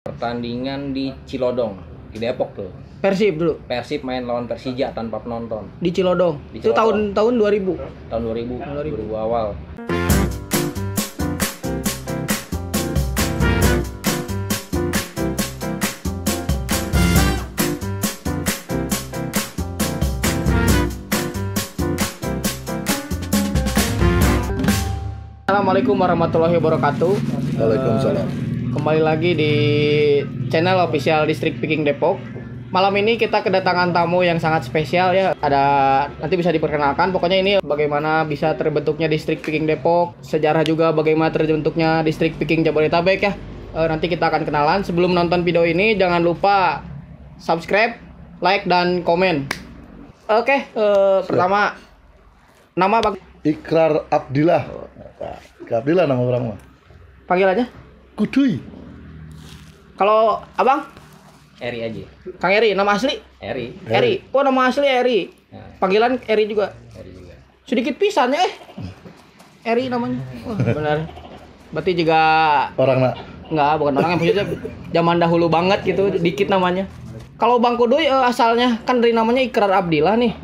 Pertandingan di Cilodong, di Depok tuh. Persib dulu. Persib main lawan Persija tanpa penonton. Di Cilodong. Di Itu Cilodong. tahun 2000. Tahun 2000 awal. Assalamualaikum warahmatullahi wabarakatuh. Waalaikumsalam. Kembali lagi di channel official Distrik Piking Depok. Malam ini kita kedatangan tamu yang sangat spesial ya. Nanti bisa diperkenalkan. Pokoknya ini bagaimana bisa terbentuknya Distrik Piking Depok, sejarah juga bagaimana terbentuknya Distrik Piking Jabodetabek ya. Nanti kita akan kenalan. Sebelum nonton video ini jangan lupa subscribe, like dan komen. Oke, pertama nama Bang Ikrar Abdillah. Ikrar Abdillah nama orang mah. panggil aja. Kuduy. Kalau Abang Eri aja. Kang Eri, nama asli? Eri. Eri. Oh, nama asli Eri. Nah, Panggilan Eri juga. Eri juga. Sedikit pisan ya Eri namanya. Wah, benar. Berarti juga Orang nak. enggak, bukan orang yang punya zaman dahulu banget gitu, dikit namanya. Kalau Bang Kuduy asalnya kan dari namanya Ikrar Abdillah nih.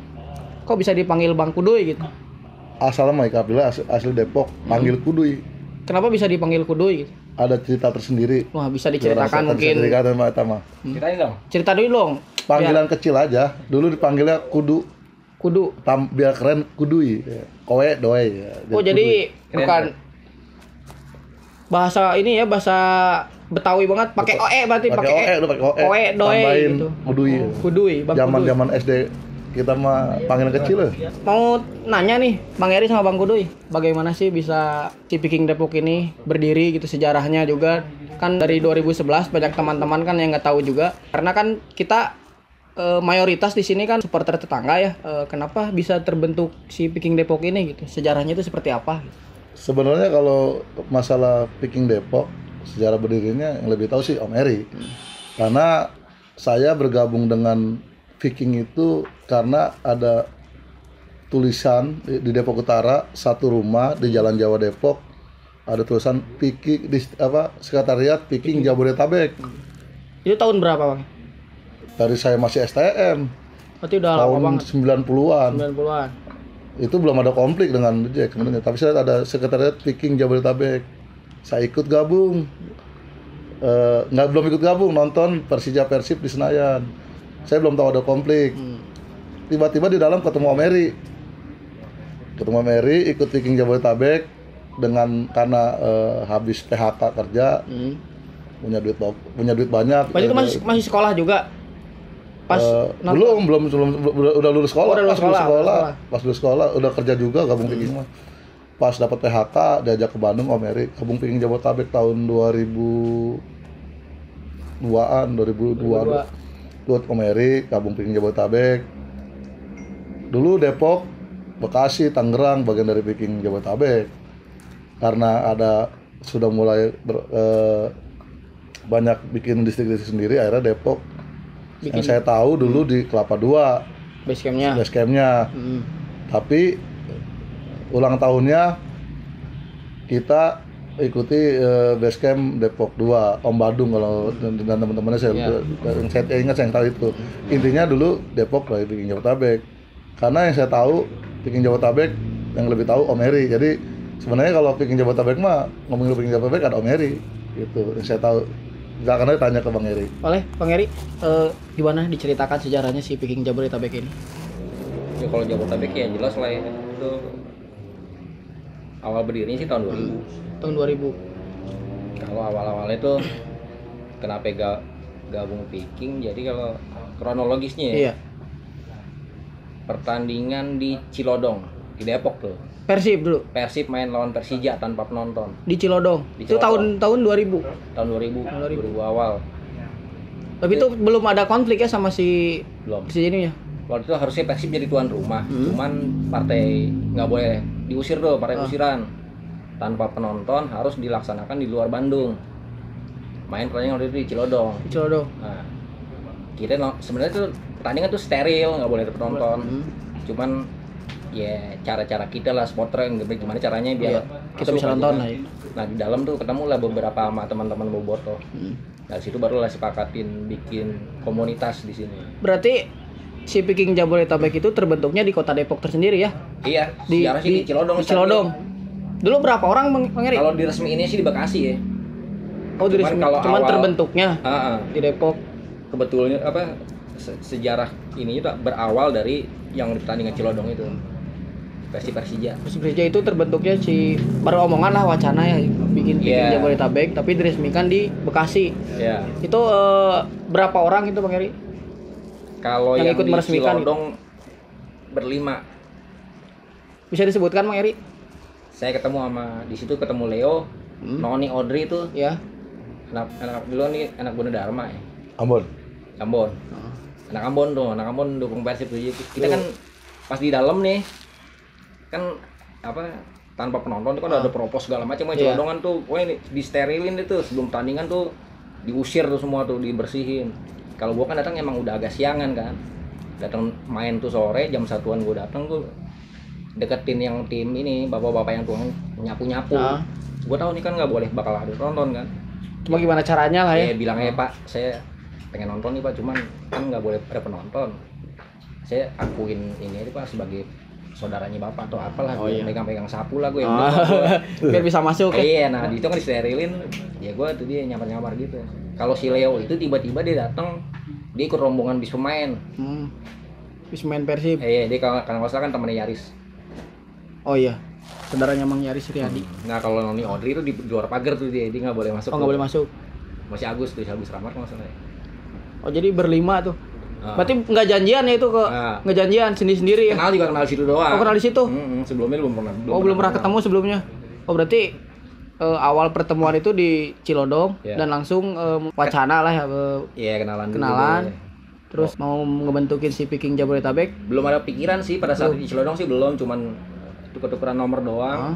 Kok bisa dipanggil Bang Kuduy gitu? Asalnya mah Ikrar Abdillah asli Depok, panggil Kuduy. Kenapa bisa dipanggil Kuduy gitu? Ada cerita tersendiri. Wah, bisa diceritakan mungkin. Ceritakan Pak Tama. Ceritain dong. Cerita dulu dong. Panggilan kecil aja. Dulu dipanggilnya Kudu. Kudu. Biar keren Kuduy. Kowe doy. Ya. Oh, jadi Keren, bukan keren. bahasa ini ya, bahasa Betawi banget, pakai oe berarti pakai oe, lu pakai oe. Oe, doe Tambahin gitu. Kuduy. Kuduy, Bang Kuduy. Zaman SD kita mah panggilan kecil lah. Mau nanya nih, Bang Eri sama Bang Kuduy, bagaimana sih bisa si Piking Depok ini berdiri gitu, sejarahnya juga. Kan dari 2011 banyak teman-teman kan yang nggak tahu juga. Karena kan kita mayoritas di sini kan supporter tetangga ya. Kenapa bisa terbentuk si Piking Depok ini gitu? Sejarahnya itu seperti apa? Sebenarnya kalau masalah Piking Depok, sejarah berdirinya yang lebih tahu sih Om Eri. Karena saya bergabung dengan Viking itu karena ada tulisan di Depok Utara, satu rumah di Jalan Jawa Depok, ada tulisan Viking sekretariat Viking Jabodetabek. Itu tahun berapa, Bang? Dari saya masih STM, Berarti udah lama tahun banget. 90-an. 90-an. Itu belum ada konflik dengan Jack sebenarnya, tapi saya ada sekretariat Viking Jabodetabek. Saya ikut gabung. Belum ikut gabung, nonton Persija Persib di Senayan. Saya belum tahu ada konflik. Tiba-tiba di dalam ketemu Om Eri. Ketemu Om Eri, ikut Viking Jabodetabek karena habis PHK kerja, punya duit banyak. Berarti itu masih sekolah juga? Pas belum udah lulus sekolah. Oh, udah lulus sekolah. Pas lulus sekolah udah kerja juga gabung Viking mah. Pas dapat PHK diajak ke Bandung Om Eri, gabung Viking Jabodetabek tahun 2002 Buat Om Eri, gabung Viking Jabodetabek. Dulu Depok, Bekasi, Tangerang bagian dari Viking Jabodetabek. Karena sudah mulai banyak bikin distrik-distrik sendiri, akhirnya Depok yang saya tahu dulu di Kelapa II base base campnya. Tapi ulang tahunnya kita ikuti base camp Depok 2, Om Badung kalau dan teman-temannya yang saya ingat, saya tahu itu. Intinya dulu Depok lah Viking Jabodetabek. Karena yang saya tahu Viking Jabodetabek yang lebih tahu Om Eri. Jadi sebenarnya kalau Viking Jabodetabek mah ngomongin Viking Jabodetabek ada Om Eri gitu. Yang saya tahu. Enggak, karena tanya ke Bang Eri. Oleh Bang Eri, gimana diceritakan sejarahnya si Piking Jabodetabek ini? Ya kalau Jabodetabek ya jelas lah ya. Itu awal berdirinya sih tahun 2000. Tahun 2000. Kalau awal-awalnya itu kenapa gabung Viking, jadi kalau kronologisnya ya, Iya. pertandingan di Cilodong, di Depok tuh. Persib dulu. Persib main lawan Persija tanpa penonton. Di Cilodong. Di Itu Cilodong. tahun 2000. Tahun 2000 awal. Tapi itu belum ada konflik ya sama si Belum. ini ya. Waktu itu harusnya Persib jadi tuan rumah, cuman partai nggak boleh diusir tuh, partai usiran. Tanpa penonton harus dilaksanakan di luar Bandung. Main pertandingan waktu itu di Cilodong. Di Cilodong. Nah, kita sebenarnya tuh pertandingan tuh steril, nggak boleh ada penonton. Cuman ya cara-cara kita lah supporter gimana caranya biar Iya, kita masuk bisa nonton aja. lah ya. Nah di dalam tuh ketemu lah beberapa sama teman-teman Boboto. Dari situ barulah sepakatin bikin komunitas di sini. Berarti si Viking Jabodetabek itu terbentuknya di Kota Depok tersendiri ya? Iya, sejarah sih di Cilodong. Di Cilodong. Dulu berapa orang Bang Eri? Kalau diresmiinnya sih di Bekasi ya. Oh, cuman terbentuknya di Depok. Kebetulan apa sejarah ini itu berawal dari yang di pertandingan Cilodong itu. Persija. Persija itu terbentuknya baru omongan lah, wacana ya bikin Viking Jabodetabek tapi diresmikan di Bekasi. Iya. Itu berapa orang itu Bang Eri? Kalau yang ikut di meresmikan Cilodong berlima. Bisa disebutkan Bang Eri? Saya ketemu di situ ketemu Leo, Noni, Audrey itu. Ya. Anak dulu nih anak Bunda Dharma ya. Ambon. Anak Ambon dukung Persib tuh. Kita kan pas di dalam nih kan apa tanpa penonton itu kan ada propos segala macam Cilodong kan tuh, wah ini disterilin itu sebelum tandingan tuh diusir tuh semua tuh dibersihin. Kalau gua kan datang emang udah agak siangan kan, datang main tuh sore jam 1-an gua datang tuh deketin yang tim ini bapak-bapak yang tuang nyapu-nyapu. Gua tahu nih kan nggak boleh bakal ada nonton kan. Cuma gimana caranya lah ya? Bilang Pak, saya pengen nonton nih Pak, cuman kan nggak boleh ada penonton. Saya akuin ini aja Pak sebagai saudaranya bapak atau apalah, megang-megang sapu lah gue yang biar bisa masuk ya. Iya, nah itu kan disterilin, ya gue tuh dia nyamar-nyamar gitu. Kalau si Leo itu tiba-tiba dia datang, dia ikut rombongan bis pemain. Bis pemain Persib. Iya, dia kalau nggak salah kan temannya Yaris. Oh iya, saudaranya Mang Yaris Riyadi. Nah kalau Noni Audrey itu di luar pagar tuh dia nggak boleh masuk. Oh nggak boleh masuk. Masih Agus Ramad kalau nggak salah. Oh jadi berlima tuh. Berarti nggak janjian ya itu nggak janjian sendiri-sendiri ya? Kenal di situ doang. Oh kenal di situ? Sebelumnya belum pernah. Belum pernah ketemu sebelumnya. Oh berarti awal pertemuan itu di Cilodong dan langsung wacana lah ya. Iya kenalan. Dulu, terus mau ngebentukin si Viking Jabodetabek? Belum ada pikiran sih pada saat di Cilodong sih belum, cuman tuker-tukeran nomor doang.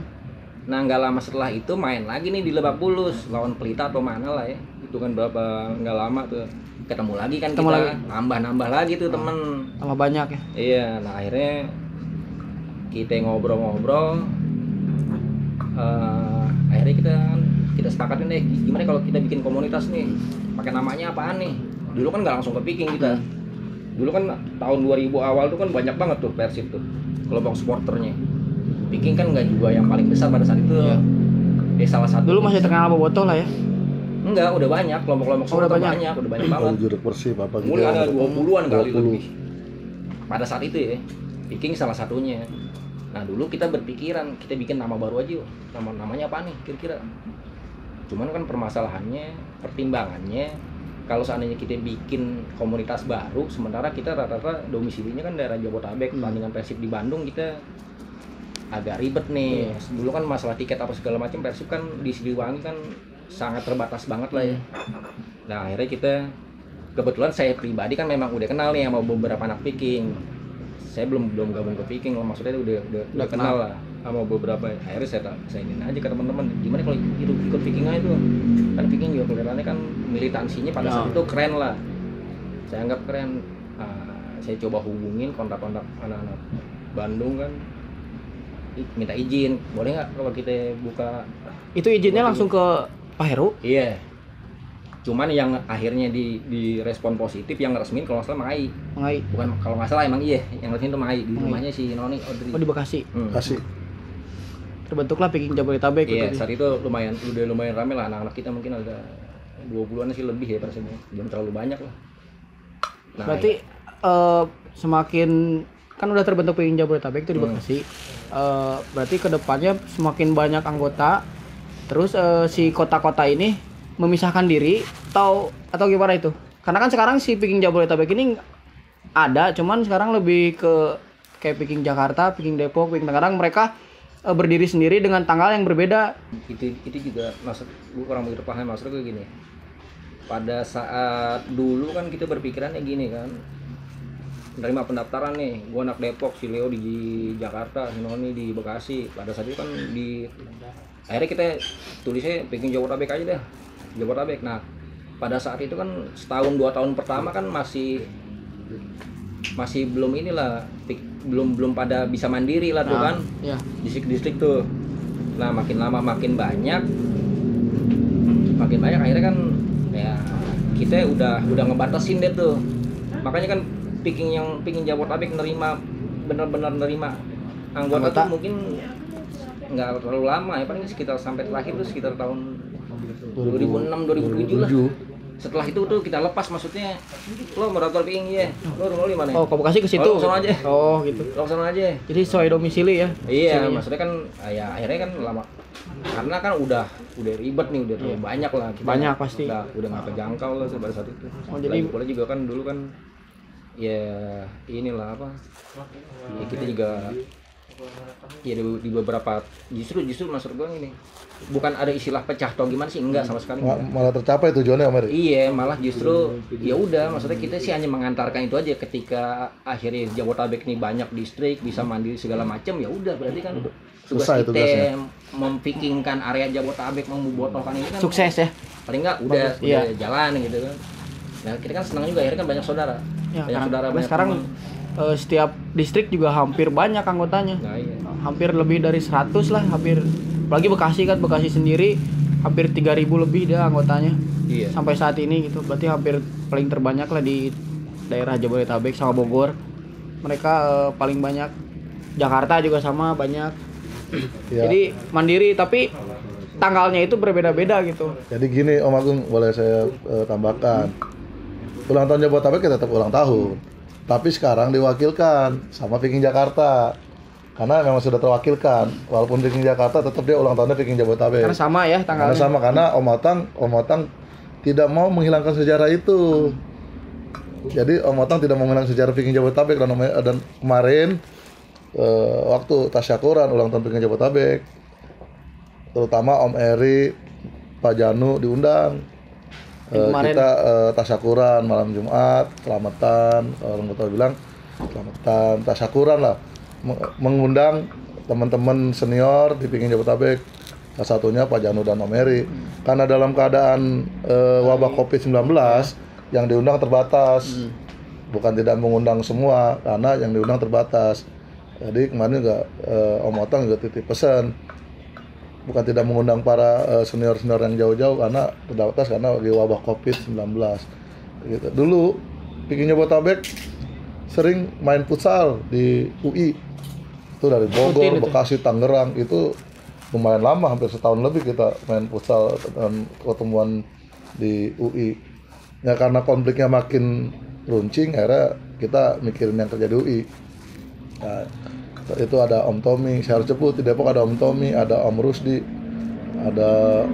Nah nggak lama setelah itu main lagi nih di Lebak Bulus lawan Pelita atau mana lah ya. Itu kan berapa nggak lama tuh. Ketemu lagi kan nambah lagi tuh temen. Tambah banyak ya? Iya, nah akhirnya kita ngobrol-ngobrol, akhirnya kita sepakatin deh gimana kalau kita bikin komunitas nih, pakai namanya apaan nih. Dulu kan nggak langsung kepiking kita. Dulu kan tahun 2000 awal tuh kan banyak banget tuh Persib tuh kelompok supporternya. Viking kan nggak juga yang paling besar pada saat itu. Salah satu. Dulu masih terkenal bobotoh lah ya? Enggak, udah banyak kelompok-kelompok supporter banyak banget. Juruk Persib apa gitu. Mulai ada 20-an kali lebih. Pada saat itu ya, Viking salah satunya. Nah, dulu kita berpikiran kita bikin nama baru aja yuk. Namanya apa nih kira-kira? Cuman kan permasalahannya, pertimbangannya kalau seandainya kita bikin komunitas baru, sementara kita rata-rata domisilinya kan daerah Jabodetabek, pertandingan Persib di Bandung kita agak ribet nih. Dulu kan masalah tiket apa segala macam Persib kan di Siliwangi kan sangat terbatas banget lah ya. Nah akhirnya kita kebetulan saya pribadi kan memang udah kenal nih sama beberapa anak Viking. Saya belum gabung ke Viking lah, maksudnya udah kenal lah sama beberapa. Akhirnya saya ingin aja ke teman-teman gimana kalau ikut Viking aja tuh. Kan Viking juga kelihatannya kan militansinya pada saat itu keren lah. Saya anggap keren. Saya coba hubungin kontak-kontak anak-anak Bandung kan, minta izin boleh nggak kalau kita buka. Itu izinnya langsung ke Pak Heru? Iya. Cuman yang akhirnya di respon positif yang resmin kalau nggak salah Mai. Bukan kalau nggak salah emang iya, yang resmin itu Mai di rumahnya si Noni Audrey. Oh di Bekasi. Bekasi. Terbentuklah Viking Jabodetabek. Iya, saat itu udah lumayan rame lah anak-anak kita mungkin ada 20-an sih lebih ya persibnya. Belum terlalu banyak lah. Nah, berarti semakin kan udah terbentuk Viking Jabodetabek itu di Bekasi. Berarti kedepannya semakin banyak anggota. Terus si kota-kota ini memisahkan diri atau gimana itu? Karena kan sekarang si Viking Jabodetabek ini ada, cuman sekarang lebih ke kayak Viking Jakarta, Viking Depok, Viking Tangerang, mereka berdiri sendiri dengan tanggal yang berbeda. Itu juga maksud gue kurang begitu paham maksudnya gue gini. Pada saat dulu kan kita berpikirannya gini kan. Menerima pendaftaran nih, gue anak Depok, si Leo di Jakarta, si Noni di Bekasi. Pada saat itu kan akhirnya kita tulisnya Viking Jabodetabek aja deh, Jabodetabek. Nah pada saat itu kan setahun 2 tahun pertama kan masih belum inilah, belum pada bisa mandiri lah tuh kan, distrik-distrik tuh. Nah makin lama makin banyak akhirnya kan ya kita udah ngebatasin deh tuh. Makanya kan Picking Jabodetabek benar-benar nerima anggota tuh mungkin nggak terlalu lama ya, paling sekitar sampai terakhir tuh sekitar tahun 2006 2007 lah. Setelah itu tuh kita lepas, maksudnya lo moderator picking ya, lo di mana? Oh, ke Bekasi ke situ. Lo sana aja. Oh, gitu. Lo sana aja. Jadi sesuai domisili ya. Iya, Sininya. maksudnya kan ya akhirnya kan lama. Karena kan udah ribet nih, udah terlalu banyak lah. Kita Banyak pasti. Udah nggak kejangkau lah pada saat itu. Oh, jadi pula juga kan dulu kan ya inilah apa? Ya kita juga ya di beberapa justru maksud gue ini bukan ada istilah pecah atau gimana sih, enggak sama sekali. Malah tercapai tujuannya Om Eri. Iya, malah justru ya udah, maksudnya kita sih hanya mengantarkan itu aja. Ketika akhirnya Jabodetabek ini banyak distrik, bisa mandiri segala macam, ya udah berarti kan tugas Selesai kita tugasnya. mempickingkan area Jabodetabek, membobotolkan ini kan sukses ya. paling enggak udah Iya. jalan gitu kan. Nah, kita kan senang juga akhirnya kan banyak saudara. Ya, banyak saudara, karena banyak sekarang teman. setiap distrik juga hampir banyak anggotanya. Nah, iya. Hampir lebih dari 100 lah, hampir. Apalagi Bekasi sendiri hampir 3.000 lebih dia anggotanya. Iya. Sampai saat ini gitu. Berarti hampir paling terbanyak lah di daerah Jabodetabek sama Bogor. Mereka paling banyak. Jakarta juga sama banyak. Ya. Jadi mandiri tapi tanggalnya itu berbeda-beda gitu. Jadi gini Om Agung, boleh saya tambahkan. Ulang tahun Jabodetabek kita tetap ulang tahun. Tapi sekarang diwakilkan sama Picking Jakarta. Karena memang sudah terwakilkan. Walaupun Picking Jakarta tetap dia ulang tahunnya Picking Jabodetabek. Karena sama ya tanggalnya. Karena sama, karena Om Otang tidak mau menghilangkan sejarah itu. Jadi Om Otang tidak mau menghilangkan sejarah Picking Jabodetabek, dan kemarin waktu tasyakuran ulang tahun Picking Jabodetabek, terutama Om Eri, Pak Janu diundang. Kita tasyakuran malam Jumat, selamatan, orang tua bilang selamatan, tasyakuran lah, mengundang teman-teman senior di Picking Jabodetabek, salah satunya Pak Janu dan Om Eri. Karena dalam keadaan wabah COVID-19 yang diundang terbatas, bukan tidak mengundang semua, karena yang diundang terbatas. Jadi kemarin juga Om Otang juga titip pesan, bukan tidak mengundang para senior-senior yang jauh-jauh karena terbatas karena lagi wabah COVID-19. Gitu. Dulu Picking Jabodetabek sering main futsal di UI. Itu dari Bogor, Bekasi, Tangerang, itu lumayan lama, hampir setahun lebih kita main futsal dan ketemuan di UI. Ya karena konfliknya makin runcing, akhirnya kita mikirin yang kerja di UI. Nah, itu ada Om Tommy, saya harus sebut di Depok ada Om Tommy, ada Om Rusdi, ada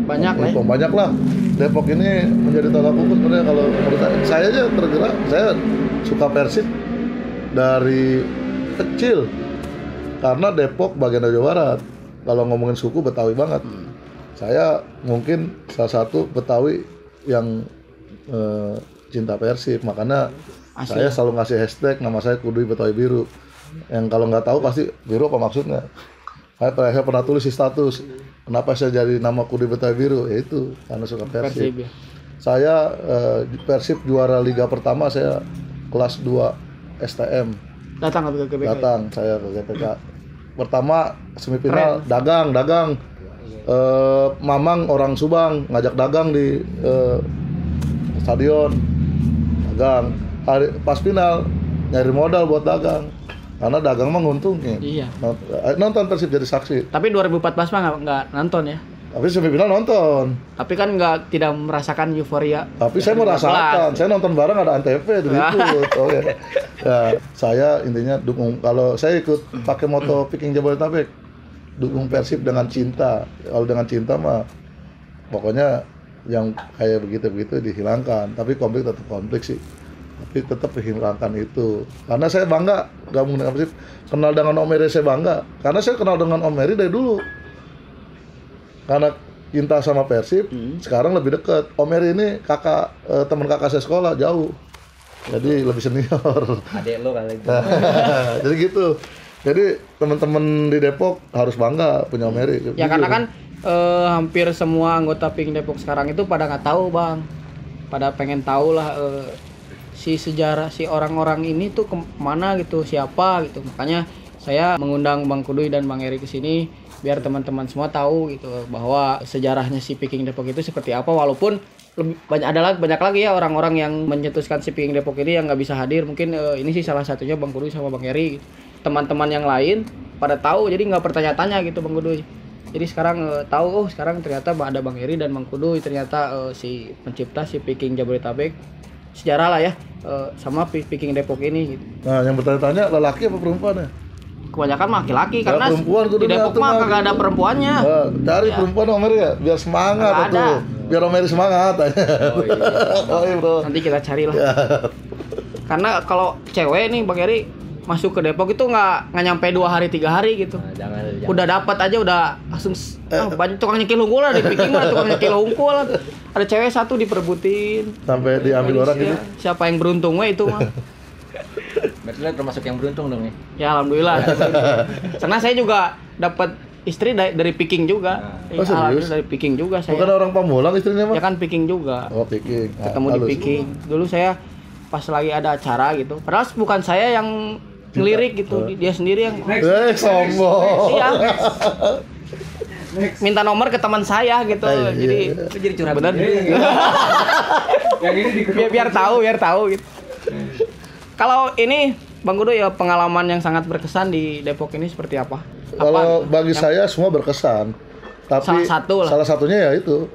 banyak lah. Depok ini menjadi tolak ukur sebenarnya kalau menurut saya aja tergerak. Saya suka Persib dari kecil karena Depok bagian dari Jawa Barat. Kalau ngomongin suku Betawi banget. Saya mungkin salah satu Betawi yang cinta Persib, makanya saya selalu ngasih hashtag nama saya Kudui Betawi Biru. Yang kalau nggak tahu pasti biru apa maksudnya. Saya pernah tulis di status, kenapa saya jadi nama Kudui Betawi Biru? Ya itu karena suka Persib. Ya. Saya Persib juara liga pertama saya kelas 2 STM. Datang ke GBK. Datang saya ke GBK. Pertama semifinal dagang. Mamang orang Subang ngajak dagang di stadion. Dagang. Pas final nyari modal buat dagang. Karena dagang mah nguntungin. Iya. Nonton Persib jadi saksi. Tapi 2014 mah nggak nonton ya. Tapi semifinal nonton. Tapi kan tidak merasakan euforia. Tapi saya merasakan. Saya nonton bareng ada Antv diliput. Oke. Ya, saya intinya dukung. Kalau saya ikut pakai moto Picking Jabodetabek, dukung Persib dengan cinta. Kalau dengan cinta mah pokoknya yang kayak begitu-begitu dihilangkan. Tapi konflik tetap konflik sih. Tapi tetap dihilangkan itu. Karena saya bangga gabung dengan Persib. Kenal dengan Om Eri saya bangga. Karena saya kenal dengan Om Eri dari dulu. Karena cinta sama Persib, sekarang lebih dekat. Om Eri ini teman kakak saya sekolah jauh. Jadi lebih senior. Adek lo kali itu. Jadi gitu. Jadi teman-teman di Depok harus bangga punya Om Eri. Ya karena kan hampir semua anggota Picking Depok sekarang itu pada nggak tahu bang, pada pengen tahu lah si sejarah si orang-orang ini tuh kemana gitu, siapa gitu. Makanya saya mengundang Bang Kudui dan Bang Eri ke sini biar teman-teman semua tahu gitu bahwa sejarahnya si Picking Depok itu seperti apa, walaupun lebih banyak lagi ya orang-orang yang mencetuskan si Picking Depok ini yang nggak bisa hadir. Mungkin ini sih salah satunya Bang Kuduy sama Bang Eri. Teman-teman yang lain pada tahu, jadi nggak bertanya-tanya gitu Bang Kuduy. Jadi sekarang tahu, sekarang ternyata ada Bang Eri dan Bang Kuduy, ternyata si pencipta si Picking Jabodetabek. Sejarah lah ya, sama Picking Depok ini gitu. Nah, yang bertanya-tanya lelaki apa perempuan ya? Kebanyakan laki-laki karena perempuan di Depok mah kagak ada perempuannya. Cari perempuan Om Eri ya, biar semangat Nggak ada. tuh. Biar Om Eri semangat. Oh iya. Oh iya, Bro. Nanti kita cari lah. Karena kalau cewek nih Bang Eri masuk ke Depok itu nggak nyampe 2 hari 3 hari gitu. Nah, jangan. Udah dapat aja udah langsung banyak tukang nyekil unggul lah di Picking mah, tukang nyekil unggul. Ada cewek satu diperebutin. Sampai diambil orang gitu. Siapa yang beruntung we itu mah. Berarti lo termasuk yang beruntung dong ya? Ya alhamdulillah. Karena saya juga dapat istri dari Picking juga. Oh, serius? Alhamdulillah dari Picking juga saya. Bukan orang Pamulang istrinya mah? Ya kan Picking juga. Oh, Picking. Ketemu di Picking. Dulu saya pas lagi ada acara gitu. Padahal bukan saya yang ngelirik gitu, dia sendiri yang sombong. iya. Minta nomor ke teman saya gitu. Jadi Itu jadi curhat. benar. Yang ini biar tahu gitu. Kalau ini Bang Kuduy ya pengalaman yang sangat berkesan di Depok ini seperti apa? Kalau bagi saya semua berkesan. Tapi salah satunya ya itu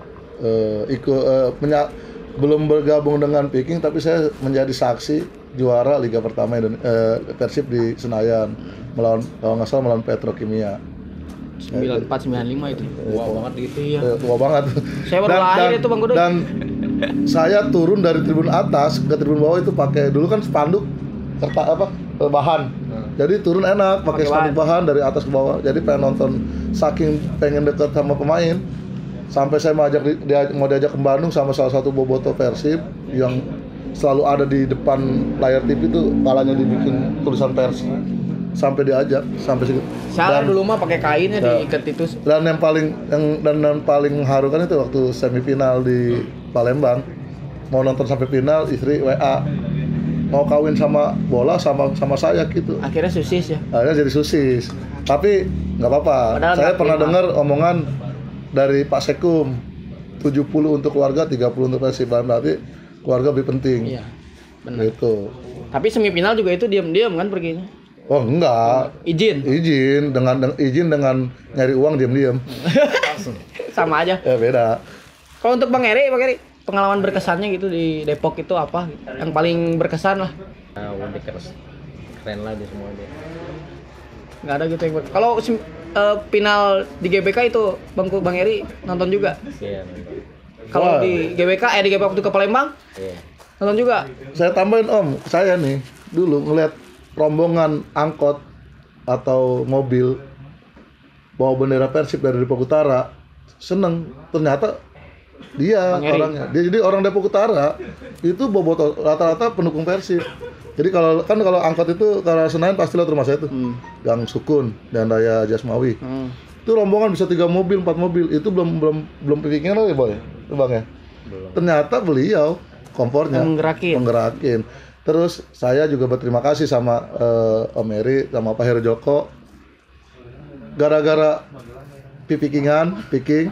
belum bergabung dengan Picking, tapi saya menjadi saksi juara Liga Pertama Persib di Senayan melawan, kalau nggak salah melawan Petrokimia 9495 itu. Wah banget gitu. Iya. Tua banget. Saya baru lahir itu Bang Kuduy. Dan saya turun dari tribun atas ke tribun bawah itu pakai dulu kan spanduk bahan. Jadi turun enak pakai spanduk bahan dari atas ke bawah. Jadi pengen nonton, saking pengen deket sama pemain, sampai saya mau diajak ke Bandung sama salah satu bobotoh Persib yang selalu ada di depan layar TV itu, kepalanya dibikin tulisan Persib. Sampai diajak sampai segitu. Saya dulu mah pakai kainnya diikat itu. Dan yang paling mengharukan itu waktu semifinal di Palembang, mau nonton sampai final, istri WA mau kawin sama bola sama saya gitu. Akhirnya susis ya. Akhirnya jadi susis. Tapi nggak apa-apa. Saya pernah dengar omongan dari Pak Sekum, 70 untuk keluarga, 30 untuk Persib. Berarti keluarga lebih penting. Iya. Benar. Gitu. Tapi semifinal juga itu diam-diam kan perginya. Oh enggak. Izin dengan nyari uang diam-diam. Sama aja. Ya beda. Kalau untuk Bang Eri, pengalaman berkesannya gitu di Depok itu apa? Yang paling berkesan lah. Udah keren lah dia semua dia. Nggak ada gitu yang kalau final di GBK itu Bang Eri nonton juga. Iya. Kalau di GBK di GBK waktu ke Palembang. Iya. Nonton juga. Saya tambahin Om, saya nih dulu ngeliat rombongan angkot atau mobil bawa bendera Persib dari Depok Utara, seneng. Ternyata dia orangnya. Dia jadi orang Depok Utara itu bobotoh rata-rata pendukung Persib. Jadi kalau angkot itu ke arah Senayan pasti lewat rumah saya tuh. Gang Sukun dan Raya Jasmawi. Itu rombongan bisa 3 mobil, 4 mobil. Itu belum pikiran ya, Boy. Bang ya. Belum. Ternyata beliau kompornya menggerakin. Terus saya juga berterima kasih sama Om Eri sama Pak Heru Joko. Gara-gara Picking,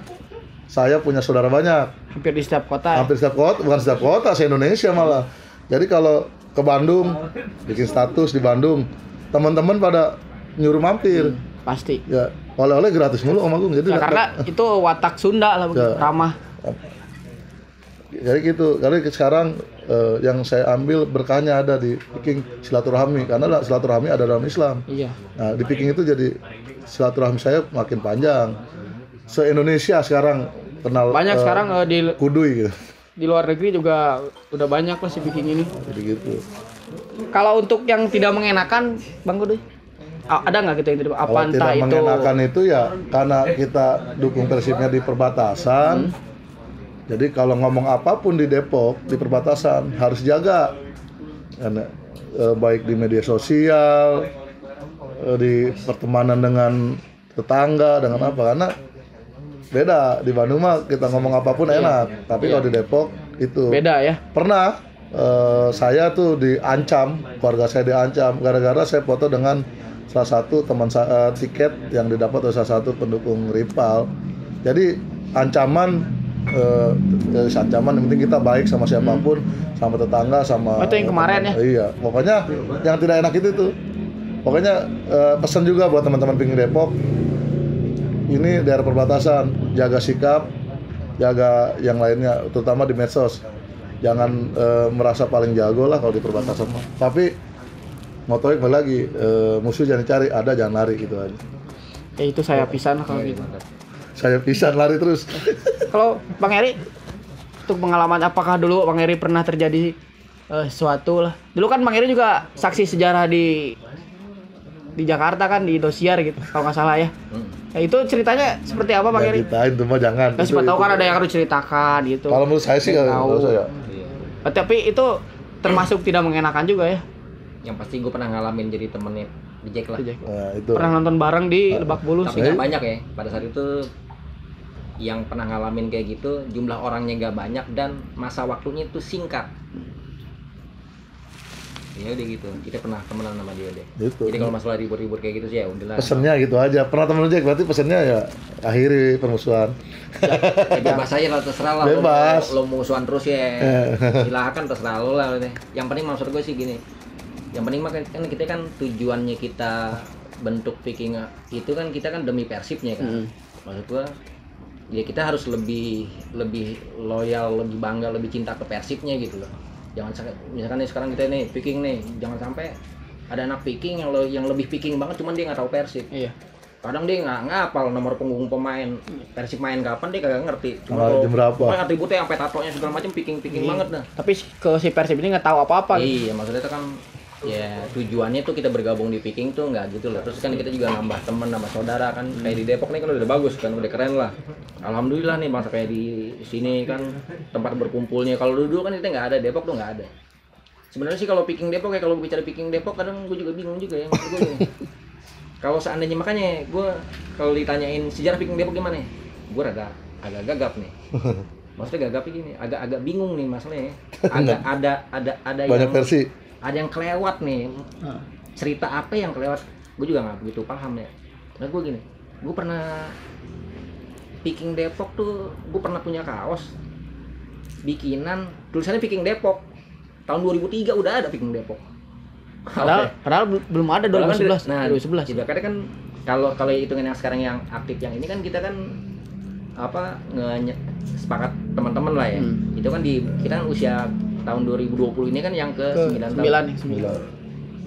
saya punya saudara banyak. Hampir di setiap kota. Bukan setiap kota, se-Indonesia malah. Jadi kalau ke Bandung, bikin status di Bandung, teman-teman pada nyuruh mampir. Pasti. Ya, oleh-oleh gratis mulu Om Agung. Jadi karena itu watak Sunda lah, ramah. Jadi gitu. Karena sekarang yang saya ambil berkahnya ada di Picking silaturahmi, karena silaturahmi ada dalam Islam. Iya. Nah, di Picking itu jadi silaturahmi saya makin panjang. Se-Indonesia sekarang kenal banyak sekarang di Kuduy gitu. Di luar negeri juga udah banyak lah si Picking ini. Jadi gitu. Kalau untuk yang tidak mengenakan, Bang Kuduy, ada nggak gitu yang tidak apa entah tidak itu? Mengenakan itu ya karena kita dukung Persibnya di perbatasan. Jadi kalau ngomong apapun di Depok di perbatasan harus jaga. Karena baik di media sosial, di pertemanan dengan tetangga, dengan apa, karena beda di Bandung mah kita ngomong apapun enak, tapi kalau di Depok itu beda ya. Pernah saya tuh diancam, keluarga saya diancam gara-gara saya foto dengan salah satu teman saya, tiket yang didapat oleh salah satu pendukung rival. Jadi ancaman dari ancaman. Yang penting kita baik sama siapapun, sama tetangga, sama itu yang kemarin ya? Iya, pokoknya yang tidak enak itu tuh. Pokoknya pesan juga buat teman-teman Picking Depok, ini daerah perbatasan, jaga sikap, jaga yang lainnya, terutama di medsos. Jangan merasa paling jago lah kalau di perbatasan. Tapi motonya kembali lagi, musuh jangan cari, ada jangan lari gitu aja. Ya itu saya pisan kalau gitu. Saya pisan lari terus. Kalau Bang Eri, untuk pengalaman apakah dulu Bang Eri pernah terjadi sesuatu lah? Dulu kan Bang Eri juga saksi sejarah di Jakarta kan, di Indosiar gitu kalau nggak salah ya. Ya itu ceritanya seperti apa Bang Eri? Ceritain tuh mah jangan. Kan siapa tahu kan ada yang harus ceritakan gitu. Kalau menurut saya sih kalau saya. Tapi itu termasuk tidak mengenakan juga ya. Yang pasti gue pernah ngalamin jadi temennya di Jack lah. Nah, itu. Pernah nonton bareng di Lebak Bulus. Tapi nggak banyak ya. Pada saat itu yang pernah ngalamin kayak gitu jumlah orangnya nggak banyak dan masa waktunya itu singkat. Ya udah gitu. Kita pernah temenan sama dia deh. Gitu. Jadi kalau masalah ribut-ribut kayak gitu sih ya udahlah. Pesennya gitu aja. Pernah temen Jack, berarti pesennya ya akhiri permusuhan. Ya, bebas aja lah, terserah lah. Bebas. Lo musuhan terus ya. Silakan terserah lo lah. Yang penting maksud gue sih gini. Yang penting mah kan kita kan tujuannya kita bentuk Viking itu kan kita kan demi Persibnya kan. Maksud gua ya kita harus lebih loyal, lebih bangga, lebih cinta ke Persibnya gitu loh. Jangan misalkan nih sekarang kita nih Viking nih, jangan sampai ada anak Viking yang lebih Viking banget cuman dia nggak tahu Persib. Iya. Kadang dia nggak ngapal nomor punggung pemain Persib main kapan dia kagak ngerti. Cuma jam berapa? Pokoknya atributnya sampai tatonya segala macam Viking banget dah. Tapi ke si Persib ini nggak tahu apa-apa. Iya, maksudnya itu kan ya tujuannya tuh kita bergabung di Viking tuh nggak gitu loh. Terus kan kita juga nambah teman, nambah saudara kan. Kayak di Depok nih kan udah bagus kan, udah keren lah. Alhamdulillah nih bangsa kayak di sini kan tempat berkumpulnya. Kalau dulu kan kita nggak ada, Depok tuh nggak ada. Sebenarnya sih kalau Viking Depok ya, kalau bicara Viking Depok kadang gue juga bingung juga ya. Maksud gue gini, kalau seandainya makanya gue kalau ditanyain sejarah Viking Depok gimana, gue agak gagap nih. Maksudnya gagap gini, agak bingung nih masalahnya. Ada banyak yang versi. ada yang kelewat nih. Cerita apa yang kelewat? Gue juga nggak begitu paham ya. Nah gue gini, gue pernah Viking Depok tuh, gue pernah punya kaos bikinan tulisannya Viking Depok. Tahun 2003 udah ada Viking Depok. Padahal belum ada 2011. Nah, 2011. Juga kan kalau hitungan yang sekarang yang aktif yang ini kan kita kan apa sepakat teman-teman lah ya. Itu kan kita kan usia tahun 2020 ini kan yang ke 9 tahun.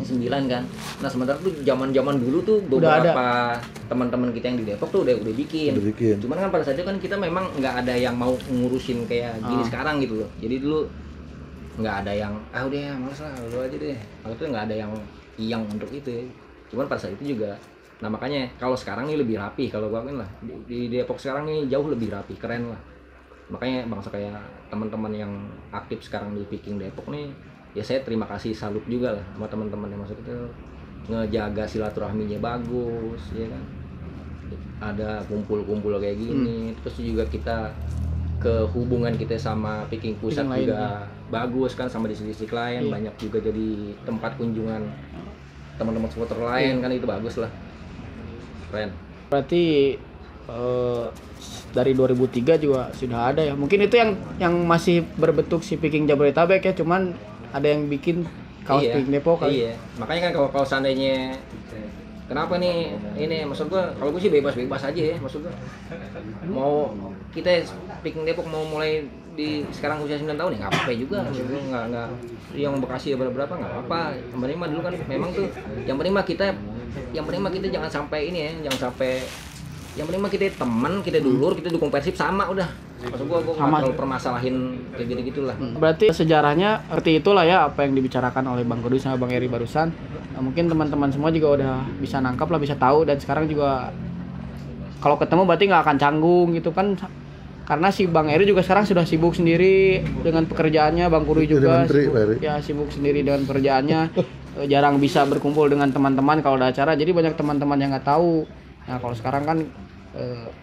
9 kan. Nah, sementara tuh zaman-zaman dulu tuh beberapa teman-teman kita yang di Depok tuh udah bikin. Cuman kan pada saat itu kan kita memang nggak ada yang mau ngurusin kayak gini sekarang gitu loh. Jadi dulu nggak ada yang udah ya males lah lu aja deh. Maksudnya nggak ada yang untuk itu. Cuman pada saat itu juga nah makanya kalau sekarang nih lebih rapi, kalau gua kan lah di Depok sekarang nih jauh lebih rapi, keren lah. Makanya bangsa kayak teman-teman yang aktif sekarang di Viking Depok nih, ya saya terima kasih, salut juga lah sama teman-teman yang masuk itu, ngejaga silaturahminya bagus ya kan. Ada kumpul-kumpul kayak gini, terus juga kita kehubungan kita sama Viking Pusat juga bagus kan, sama distrik-distrik lain banyak juga jadi tempat kunjungan teman-teman supporter lain kan, itu bagus lah, keren. Berarti dari 2003 juga sudah ada ya. Mungkin itu yang masih berbentuk si Viking Jabodetabek ya, cuman ada yang bikin kaos Viking Depok kan. Iya. Makanya kan kalau seandainya kenapa nih ini maksud gua, kalau gua sih bebas-bebas aja ya, maksud gua. Mau kita Viking Depok mau mulai di sekarang usia 9 tahun ya nggak apa-apa juga, maksud gua nggak yang Bekasi berapa nggak apa-apa. Yang penting mah dulu kan memang tuh yang penting mah kita jangan sampai ini ya, jangan sampai yang penting mah kita teman, kita dulur, kita dukung Persib sama udah. Maksud gua nggak terlalu permasalahin kayak gitu-gitulah. Berarti sejarahnya seperti itulah ya apa yang dibicarakan oleh Bang Kudus sama Bang Eri barusan. Nah, mungkin teman-teman semua juga udah bisa nangkap lah, bisa tahu, dan sekarang juga kalau ketemu berarti nggak akan canggung gitu kan. Karena si Bang Eri juga sekarang sudah sibuk sendiri dengan pekerjaannya, Bang Kudus juga sibuk sendiri dengan pekerjaannya. Jarang bisa berkumpul dengan teman-teman kalau ada acara, jadi banyak teman-teman yang nggak tahu. Nah kalau sekarang kan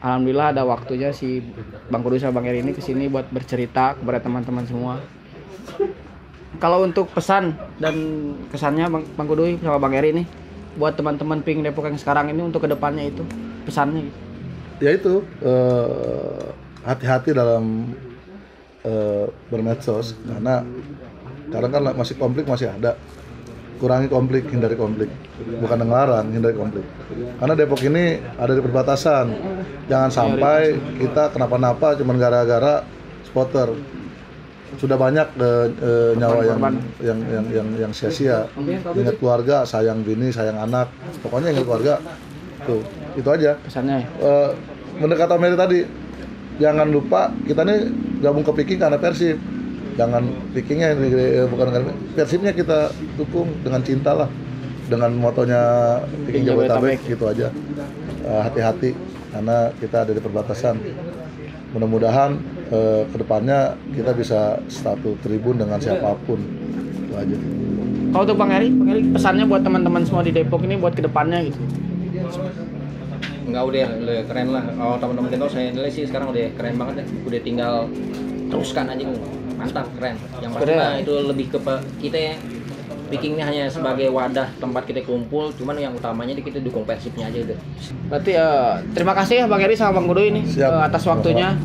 alhamdulillah ada waktunya si Bang Kudus sama Bang Eri ini kesini buat bercerita kepada teman-teman semua. Kalau untuk pesan dan kesannya Bang Kudus sama Bang Eri ini buat teman-teman Viking Depok yang sekarang ini untuk kedepannya itu pesannya gitu. Ya itu hati-hati dalam bermedsos, karena kadang kan masih konflik masih ada. Kurangi konflik, hindari konflik. Bukan ngelarang, hindari konflik. Karena Depok ini ada di perbatasan. Jangan sampai kita kenapa-napa cuma gara-gara spotter. Sudah banyak nyawa yang sia-sia. Ingat keluarga, sayang bini, sayang anak. Pokoknya ingat keluarga. Tuh, itu aja Pesannya. mendekati Mary tadi. Jangan lupa kita nih gabung ke Viking karena Persib. Jangan Vikingnya bukan karena Persibnya kita dukung dengan cinta lah. Dengan motonya Viking Jabodetabek gitu aja. Hati-hati karena kita ada di perbatasan. Mudah-mudahan kedepannya kita bisa satu tribun dengan siapapun. Itu aja. Kalau untuk Bang Heri pesannya buat teman-teman semua di Depok ini buat kedepannya gitu. Enggak, udah keren lah. Oh, teman-teman kita saya nilai sih sekarang udah keren banget ya. Udah tinggal teruskan aja, mantap, keren. Yang pasti itu lebih ke kita ya. Viking ini hanya sebagai wadah tempat kita kumpul, cuman yang utamanya kita dukung Persibnya aja udah. Berarti terima kasih ya Bang Heri sama Bang Gudu ini atas waktunya.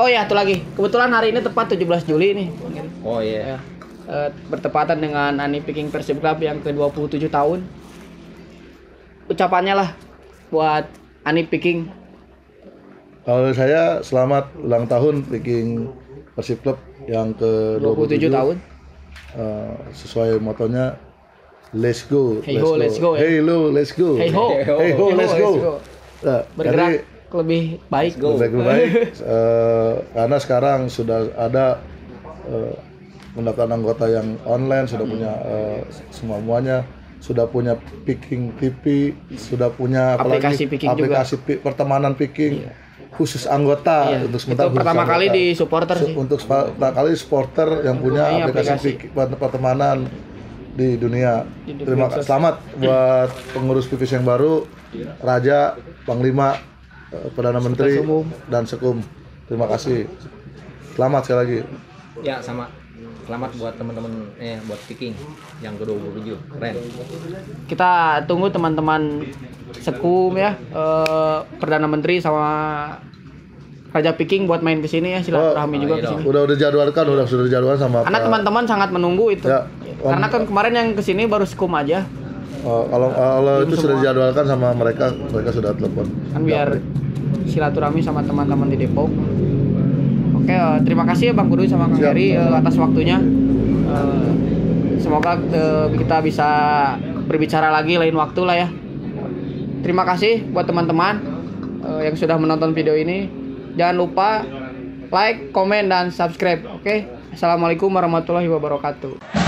Oh ya, itu lagi. Kebetulan hari ini tepat 17 Juli nih. Oh iya. Bertepatan dengan Ani Viking Persib Club yang ke-27 tahun. Ucapannya lah buat Ani Viking. Kalau saya selamat ulang tahun Viking Persib Club yang ke-27 tahun. Sesuai motonya Let's go. Hey ho, let's go. Hey lo, let's go. Hey ho, let's go. Nah, bergerak lebih baik. Lebih baik. Karena sekarang sudah ada pendaftaran anggota yang online, sudah punya semuanya, sudah punya Viking TV, sudah punya aplikasi Viking juga. Pertemanan Viking. Khusus anggota untuk sementara itu pertama kali di supporter sih. Untuk pertama kali supporter yang punya aplikasi pertemanan di dunia. Terima kasih. Selamat buat pengurus PVC yang baru, Raja, Panglima, Perdana Menteri dan Sekum. Terima kasih. Selamat sekali lagi. Ya, sama. Selamat buat teman-teman buat Viking yang ke-27. Keren. Kita tunggu teman-teman Sekum ya, Perdana Menteri sama Raja Viking buat main ke sini ya, silaturahmi juga ke sini. Sudah dijadwalkan sama karena teman-teman sangat menunggu itu. Ya, karena kan kemarin yang ke sini baru Sekum aja. Kalau itu sudah dijadwalkan sama mereka sudah telepon. Kan biar silaturahmi sama teman-teman di Depok. Oke, terima kasih ya Bang Guru sama Kang Heri atas waktunya. Semoga kita bisa berbicara lagi lain waktu lah ya. Terima kasih buat teman-teman yang sudah menonton video ini. Jangan lupa like, komen, dan subscribe. Oke, Assalamualaikum warahmatullahi wabarakatuh.